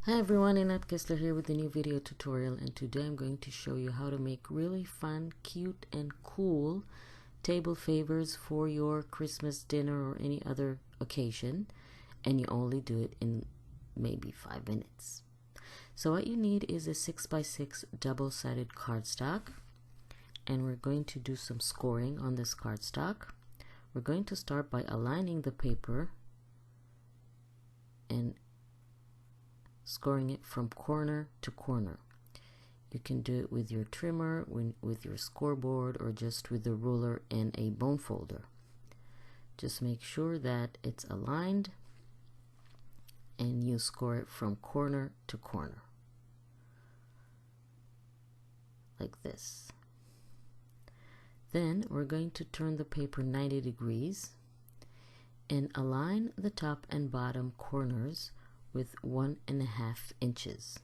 Hi everyone, Inat Kessler here with a new video tutorial, and today I'm going to show you how to make really fun, cute and cool table favors for your Christmas dinner or any other occasion, and you only do it in maybe 5 minutes. So what you need is a 6x6 double-sided cardstock, and we're going to do some scoring on this cardstock. We're going to start by aligning the paper and scoring it from corner to corner. You can do it with your trimmer, with your scoreboard, or just with a ruler and a bone folder. Just make sure that it's aligned and you score it from corner to corner like this. Then we're going to turn the paper 90 degrees and align the top and bottom corners with 1.5 inches.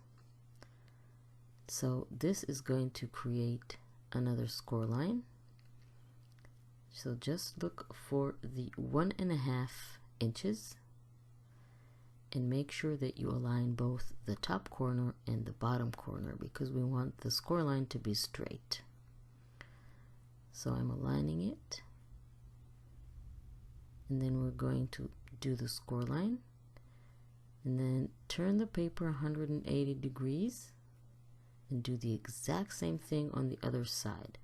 So this is going to create another score line. So just look for the 1.5 inches and make sure that you align both the top corner and the bottom corner, because we want the score line to be straight. So I'm aligning it, and then we're going to do the score line. And then turn the paper 180 degrees and do the exact same thing on the other side.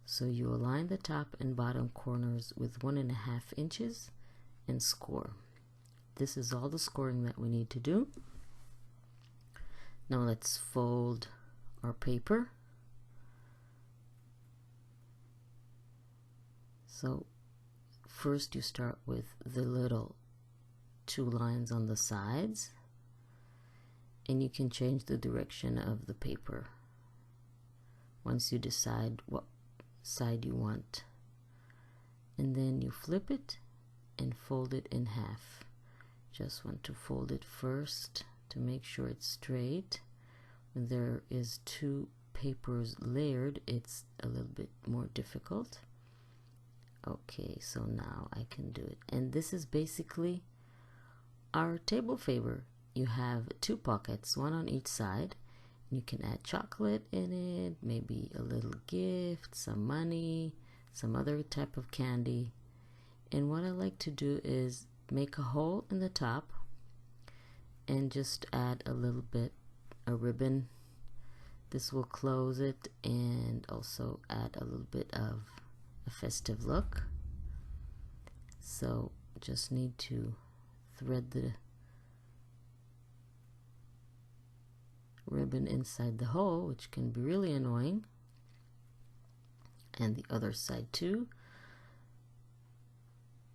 So you align the top and bottom corners with 1.5 inches and score. This is all the scoring that we need to do. Now let's fold our paper. So first you start with the little 2 lines on the sides, and you can change the direction of the paper once you decide what side you want, and then you flip it and fold it in half. Just want to fold it first to make sure it's straight. When there is 2 papers layered, it's a little bit more difficult. Okay, so now I can do it, and this is basically our table favor. You have 2 pockets, one on each side. You can add chocolate in it, maybe a little gift, some money, some other type of candy. And what I like to do is make a hole in the top and just add a little bit a ribbon. This will close it and also add a little bit of a festive look. So just need to thread the ribbon inside the hole, which can be really annoying, and the other side too.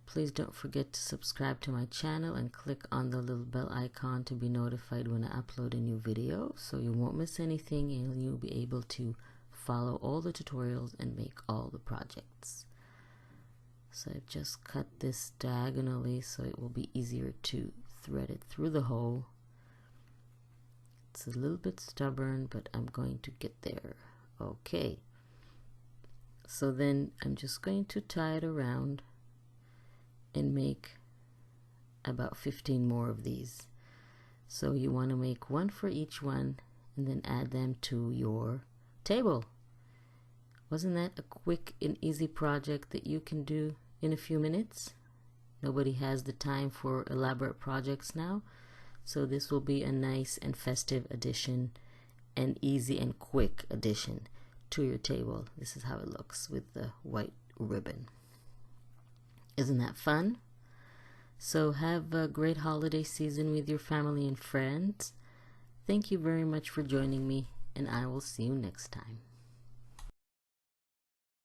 Please don't forget to subscribe to my channel and click on the little bell icon to be notified when I upload a new video, so you won't miss anything and you'll be able to follow all the tutorials and make all the projects. So I've just cut this diagonally so it will be easier to thread it through the hole. It's a little bit stubborn, but I'm going to get there. Okay. So then I'm just going to tie it around and make about 15 more of these. So you want to make 1 for each one and then add them to your table. Wasn't that a quick and easy project that you can do in a few minutes? Nobody has the time for elaborate projects now, so this will be a nice and festive addition, and easy and quick addition to your table. This is how it looks with the white ribbon. Isn't that fun? So have a great holiday season with your family and friends. Thank you very much for joining me, and I will see you next time.